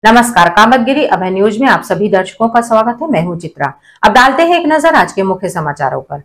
नमस्कार, कामतगिरी अभय न्यूज में आप सभी दर्शकों का स्वागत है। मैं हूं चित्रा। अब डालते हैं एक नजर आज के मुख्य समाचारों पर।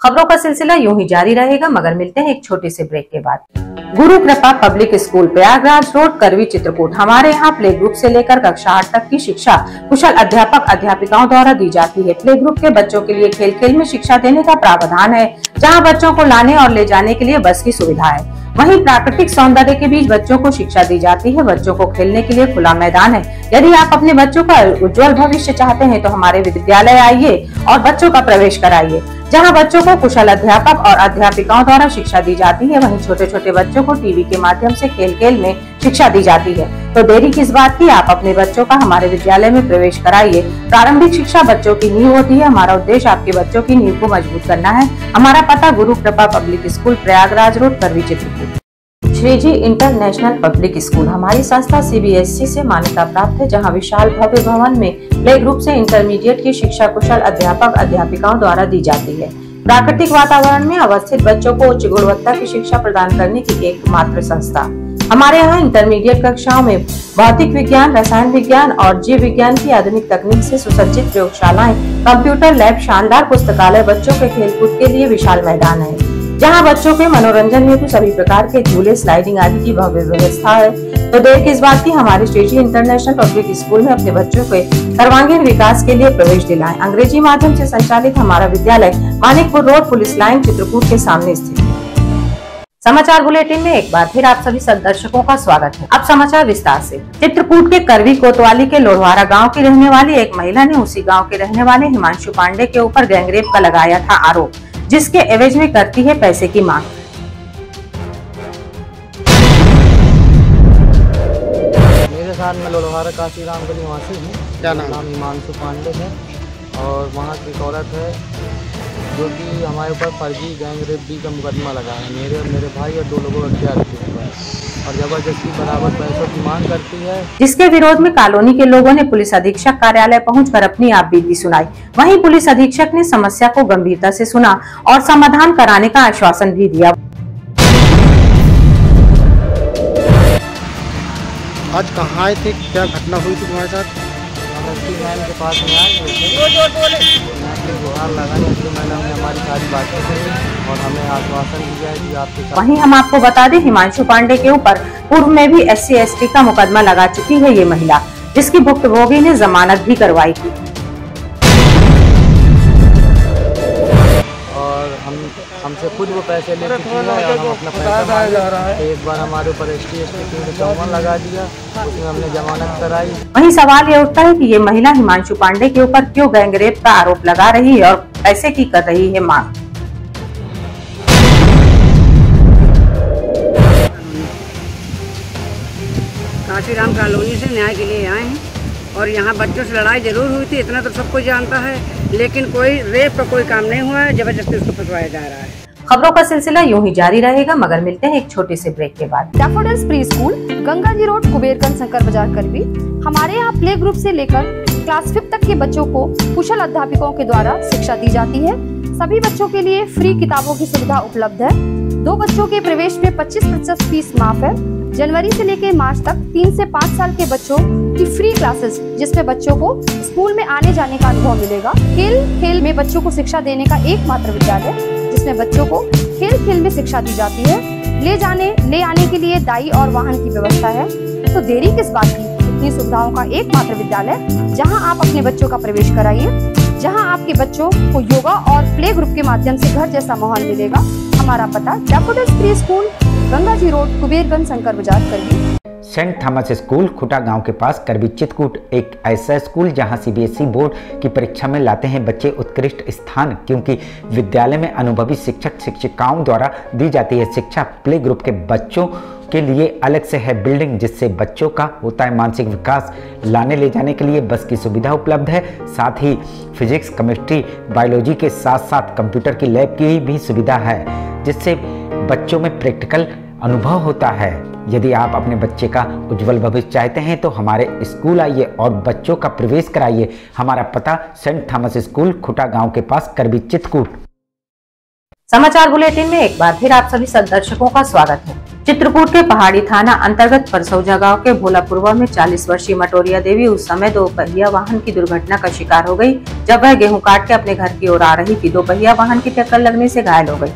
खबरों का सिलसिला यूं ही जारी रहेगा, मगर मिलते हैं एक छोटे से ब्रेक के बाद। गुरु कृपा पब्लिक स्कूल प्रयागराज रोड, करवी, चित्रकूट। हमारे यहाँ प्ले ग्रुप से लेकर कक्षा 8 तक की शिक्षा कुशल अध्यापक अध्यापिकाओं द्वारा दी जाती है। प्ले ग्रुप के बच्चों के लिए खेल खेल में शिक्षा देने का प्रावधान है, जहाँ बच्चों को लाने और ले जाने के लिए बस की सुविधा है। वहीं प्राकृतिक सौंदर्य के बीच बच्चों को शिक्षा दी जाती है। बच्चों को खेलने के लिए खुला मैदान है। यदि आप अपने बच्चों का उज्जवल भविष्य चाहते हैं तो हमारे विद्यालय आइए और बच्चों का प्रवेश कराइए, जहां बच्चों को कुशल अध्यापक और अध्यापिकाओं द्वारा शिक्षा दी जाती है। वहीं छोटे छोटे बच्चों को टीवी के माध्यम से खेल खेल में शिक्षा दी जाती है। तो देरी किस बात की, आप अपने बच्चों का हमारे विद्यालय में प्रवेश कराइए। प्रारंभिक शिक्षा बच्चों की नींव होती है। हमारा उद्देश्य आपके बच्चों की नींव को मजबूत करना है। हमारा पता गुरु कृपा पब्लिक स्कूल प्रयागराज रोड, करवी, चित्रकूट। श्री जी इंटरनेशनल पब्लिक स्कूल हमारी संस्था CBSE से मान्यता प्राप्त है, जहां विशाल भव्य भवन में प्ले ग्रुप से इंटरमीडिएट की शिक्षा कुशल अध्यापक अध्यापिकाओं द्वारा दी जाती है। प्राकृतिक वातावरण में अवस्थित बच्चों को उच्च गुणवत्ता की शिक्षा प्रदान करने की एकमात्र संस्था। हमारे यहाँ इंटरमीडिएट कक्षाओं में भौतिक विज्ञान, रसायन विज्ञान और जीव विज्ञान की आधुनिक तकनीक से सुसज्जित प्रयोगशालाएं, कंप्यूटर लैब, शानदार पुस्तकालय, बच्चों के खेलकूद के लिए विशाल मैदान है, जहां बच्चों के मनोरंजन हेतु सभी प्रकार के झूले, स्लाइडिंग आदि की भव्य व्यवस्था है। तो देर किस बात की, हमारे श्री जी इंटरनेशनल पब्लिक स्कूल में अपने बच्चों के सर्वांगीण विकास के लिए प्रवेश दिलाएं। अंग्रेजी माध्यम से संचालित हमारा विद्यालय Manikpur road, police line, Chitrakoot के सामने स्थित है। समाचार बुलेटिन में एक बार फिर आप सभी दर्शकों का स्वागत है। अब समाचार विस्तार से। चित्रकूट के करवी कोतवाली के लोढ़वारा गांव की रहने वाली एक महिला ने उसी गांव के रहने वाले हिमांशु पांडे के ऊपर गैंगरेप का लगाया था आरोप, जिसके एवज में करती है पैसे की मांग। मेरे साथ में लोढ़वारा काशीराम गली निवासी हूँ। क्या नाम हिमांशु पांडे है और वहाँ की औरत है जो कि हमारे ऊपर फर्जी गैंगरेप भी का मुकदमा लगा है। मेरे और मेरे भाई और 2 लोगों को हत्या की है और जबरदस्ती बराबर पैसों की मांग करती है, जिसके विरोध में कॉलोनी के लोगों ने पुलिस अधीक्षक कार्यालय पहुंचकर अपनी आपबीती सुनाई। वहीं पुलिस अधीक्षक ने समस्या को गंभीरता से सुना और समाधान कराने का आश्वासन भी दिया। आज कहाँ आए थे, क्या घटना हुई थी तुम्हारे साथ? मैम के पास में आए गुहार लगाने, तो मैडम ने हमारी सारी बातें करी और हमें आश्वासन दिया है कि आपके साथ। वहीं हम आपको बता दें, हिमांशु पांडे के ऊपर पूर्व में भी SC/ST का मुकदमा लगा चुकी है ये महिला, जिसकी भुक्तभोगी ने जमानत भी करवाई थी। हमसे खुद वो पैसे ले चुकी है और हम अपना पैसा मांगे। एक बार हमारे ऊपर ST/ST 354 लगा दिया, उसमें हमने जमानत कराई। वहीं सवाल ये उठता है कि ये महिला हिमांशु पांडे के ऊपर क्यों गैंगरेप का आरोप लगा रही है और पैसे की कर रही है मांग। काशीराम कॉलोनी से न्याय के लिए आए हैं और यहाँ बच्चों से लड़ाई जरूर हुई थी, इतना तो सबको जानता है, लेकिन कोई रेप का कोई काम नहीं हुआ है, जबरदस्ती उसको फंसवाया जा रहा है। खबरों का सिलसिला यूं ही जारी रहेगा, मगर मिलते हैं एक छोटे से ब्रेक के बाद। Daffodils pre school, Ganga ji road, कुबेरगंज, Shankar बाजार, करवी। हमारे यहाँ प्ले ग्रुप से लेकर क्लास 5 तक के बच्चों को कुशल अध्यापकों के द्वारा शिक्षा दी जाती है। सभी बच्चों के लिए फ्री किताबों की सुविधा उपलब्ध है। 2 बच्चों के प्रवेश में 25% फीस माफ है। जनवरी से लेकर मार्च तक 3 से 5 साल के बच्चों की फ्री क्लासेस, जिसमें बच्चों को स्कूल में आने जाने का अनुभव मिलेगा। खेल खेल में बच्चों को शिक्षा देने का एकमात्र विद्यालय, जिसमें बच्चों को खेल खेल में शिक्षा दी जाती है। ले आने के लिए दाई और वाहन की व्यवस्था है। तो देरी किस बात की, इतनी सुविधाओं का एकमात्र विद्यालय, जहां आप अपने बच्चों का प्रवेश कराइए, जहां आपके बच्चों को योगा और प्ले ग्रुप के माध्यम से घर जैसा माहौल मिलेगा। हमारा पता daffodils pre school, Ganga ji road, कुबेरगंज, Shankar बाजार, करवी। सेंट थॉमस स्कूल खुटा गांव के पास, करवी, चित्रकूट एक ऐसा स्कूल जहां CBSE बोर्ड की परीक्षा में लाते हैं बच्चे उत्कृष्ट स्थान, क्योंकि विद्यालय में अनुभवी शिक्षक शिक्षिकाओं द्वारा दी जाती है शिक्षा। प्ले ग्रुप के बच्चों के लिए अलग से है बिल्डिंग, जिससे बच्चों का होता है मानसिक विकास। लाने ले जाने के लिए बस की सुविधा उपलब्ध है। साथ ही फिजिक्स, केमिस्ट्री, बायोलॉजी के साथ साथ कंप्यूटर की लैब की भी सुविधा है, जिससे बच्चों में प्रैक्टिकल अनुभव होता है। यदि आप अपने बच्चे का उज्जवल भविष्य चाहते हैं तो हमारे स्कूल आइए और बच्चों का प्रवेश कराइए। हमारा पता सेंट थॉमस स्कूल, खुटा गांव के पास, करबी, चित्रकूट। समाचार बुलेटिन में एक बार फिर आप सभी दर्शकों का स्वागत है। चित्रकूट के पहाड़ी थाना अंतर्गत परसौजा गांव के भोलापुरवा में 40 वर्षीय मटोरिया देवी उस समय दोपहिया वाहन की दुर्घटना का शिकार हो गई, जब वह गेहूं काट के अपने घर की ओर आ रही थी। दोपहिया वाहन की टक्कर लगने से घायल हो गई।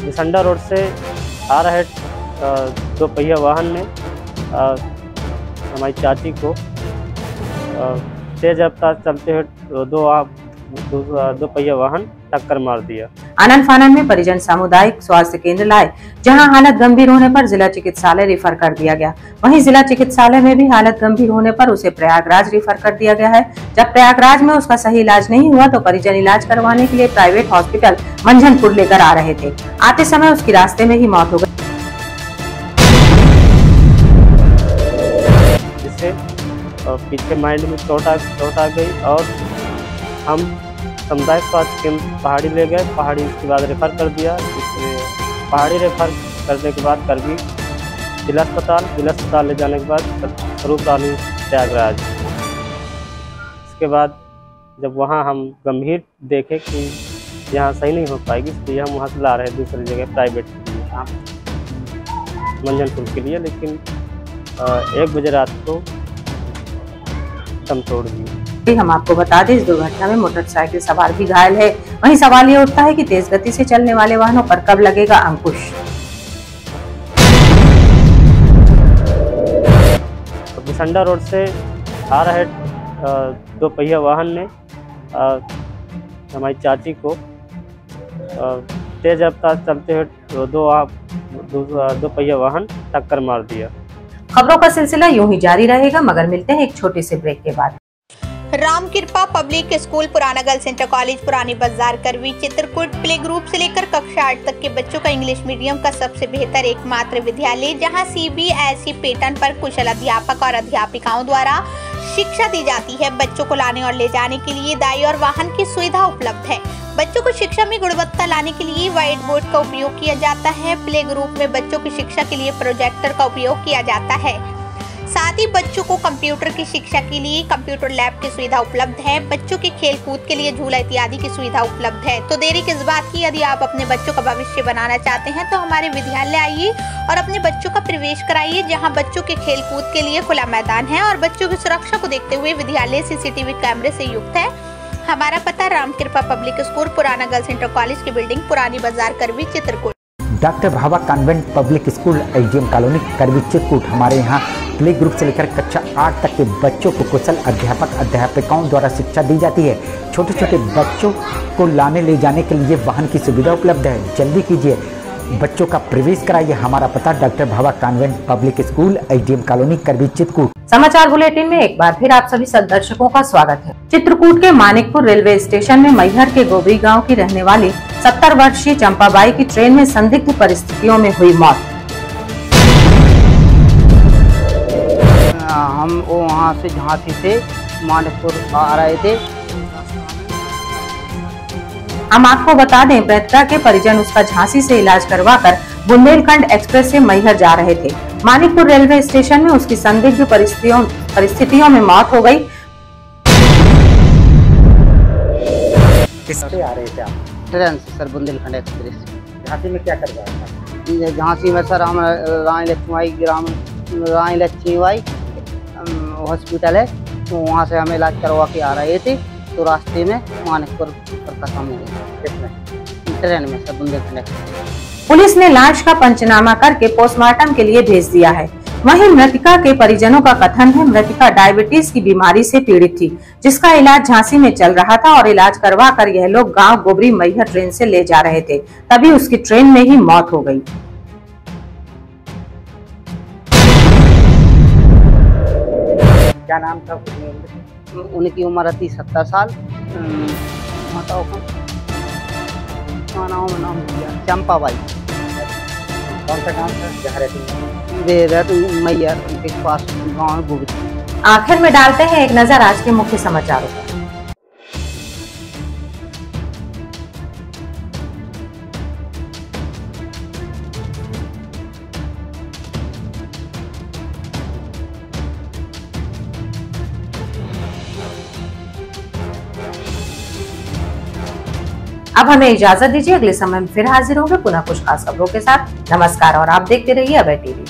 बिसंडा रोड से आ रहे दोपहिया वाहन में हमारी चाची को तेज रफ्तार चलते हुए दोपहिया वाहन टक्कर मार दिया। आनंद फानन में परिजन सामुदायिक स्वास्थ्य केंद्र लाए, जहां हालत गंभीर होने पर जिला चिकित्सालय रेफर कर दिया गया। वहीं जिला चिकित्सालय में भी हालत गंभीर होने पर उसे प्रयागराज रेफर कर दिया गया है। जब प्रयागराज में उसका सही इलाज नहीं हुआ तो परिजन इलाज करवाने के लिए प्राइवेट हॉस्पिटल मंझनपुर लेकर आ रहे थे। आते समय उसकी रास्ते में ही मौत हो गई, जिससे पीछे माइंड में चोट आ गई और हम सामुदायिक स्वास्थ्य केंद्र पहाड़ी ले गए। पहाड़ी उसके बाद रेफर कर दिया। पहाड़ी रेफर करने के बाद करबी जिला अस्पताल ले जाने के बाद स्वरूप रानी प्रयागराज। इसके बाद जब वहाँ हम गंभीर देखे कि यहाँ सही नहीं हो पाएगी, इसलिए हम वहाँ से ला रहे दूसरी जगह प्राइवेट मंझनपुर के लिए, लेकिन 1 बजे रात को दम तोड़ दी। हम आपको बता दें, इस दुर्घटना में मोटरसाइकिल सवार भी घायल है। वहीं सवाल ये उठता है कि तेज गति से चलने वाले वाहनों पर कब लगेगा अंकुश। बिसंडा रोड से आ रहे दोपहिया वाहन में हमारी चाची को तेज रफ्तार चलते हुए दोपहिया वाहन टक्कर मार दिया। खबरों का सिलसिला यूं ही जारी रहेगा, मगर मिलते हैं एक छोटे से ब्रेक के बाद। राम कृपा पब्लिक स्कूल, पुराना गर्ल्स सेंटर कॉलेज, पुरानी बाजार, करवी, चित्रकूट प्ले ग्रुप से लेकर कक्षा 8 तक के बच्चों का इंग्लिश मीडियम का सबसे बेहतर एकमात्र विद्यालय, जहां CBSE पैटर्न पर कुशल अध्यापक और अध्यापिकाओं द्वारा शिक्षा दी जाती है। बच्चों को लाने और ले जाने के लिए दाई और वाहन की सुविधा उपलब्ध है। बच्चों को शिक्षा में गुणवत्ता लाने के लिए व्हाइट बोर्ड का उपयोग किया जाता है। प्ले ग्रुप में बच्चों की शिक्षा के लिए प्रोजेक्टर का उपयोग किया जाता है। साथ ही बच्चों को कंप्यूटर की शिक्षा के लिए कंप्यूटर लैब की सुविधा उपलब्ध है। बच्चों के खेल कूद के लिए झूला इत्यादि की सुविधा उपलब्ध है। तो देरी किस बात की, यदि आप अपने बच्चों का भविष्य बनाना चाहते हैं तो हमारे विद्यालय आइए और अपने बच्चों का प्रवेश कराइए, जहां बच्चों के खेल कूद के लिए खुला मैदान है और बच्चों की सुरक्षा को देखते हुए विद्यालय CCTV कैमरे से युक्त है। हमारा पता राम कृपा पब्लिक स्कूल, पुराना गर्ल्स सेंटर कॉलेज की बिल्डिंग, पुरानी बाजार, Karwi, Chitrakoot. Doctor Bhabha convent public school, SDM colony, Karwi, Chitrakoot. हमारे यहाँ प्ले ग्रुप से लेकर कक्षा 8 तक के बच्चों को कुशल अध्यापकों द्वारा शिक्षा दी जाती है। छोटे छोटे बच्चों को लाने ले जाने के लिए वाहन की सुविधा उपलब्ध है। जल्दी कीजिए, बच्चों का प्रवेश कराइए। हमारा पता doctor Bhabha convent public school, SDM colony, Karwi, Chitrakoot. समाचार बुलेटिन में एक बार फिर आप सभी दर्शकों का स्वागत है। चित्रकूट के मानिकपुर रेलवे स्टेशन में मैहर के गोबरी गांव की रहने वाली 70 वर्षीय चंपाबाई की ट्रेन में संदिग्ध परिस्थितियों में हुई मौत। हम वहाँ से झांसी से मानिकपुर आ रहे थे। हम आपको बता दें, मृतका के परिजन उसका झांसी से इलाज करवाकर बुंदेलखंड एक्सप्रेस से मैहर जा रहे थे। मानिकपुर रेलवे स्टेशन में उसकी संदिग्ध परिस्थितियों में मौत हो गई। किससे आ रहे थे आप? ट्रेन से सर, बुंदेलखंड एक्सप्रेस। झांसी में क्या कर रहा था? झांसी में सर हम रानी लक्ष्मीबाई हॉस्पिटल है, तो वहाँ से हम इलाज करवा के आ रहे थे। तो रास्ते में मानिकपुर पर खत्म हो गया ट्रेन में सर, बुंदेलखंड एक्सप्रेस। पुलिस ने लाश का पंचनामा करके पोस्टमार्टम के लिए भेज दिया है। वहीं मृतका के परिजनों का कथन है, मृतका डायबिटीज की बीमारी से पीड़ित थी, जिसका इलाज झांसी में चल रहा था और इलाज करवा कर यह लोग गांव गोबरी मैहर ट्रेन से ले जा रहे थे, तभी उसकी ट्रेन में ही मौत हो गई। क्या नाम था? उनकी उम्र थी 70 साल। नाम चंपाबाई। कौन सा गाँव था जहाँ रहती है? मैहर के पास गाँव गोबरी। आखिर में डालते हैं एक नजर आज के मुख्य समाचारों पर। अब हमें इजाजत दीजिए, अगले समय में फिर हाजिर होंगे पुनः कुछ खास खबरों के साथ। नमस्कार और आप देखते रहिए अभय टीवी।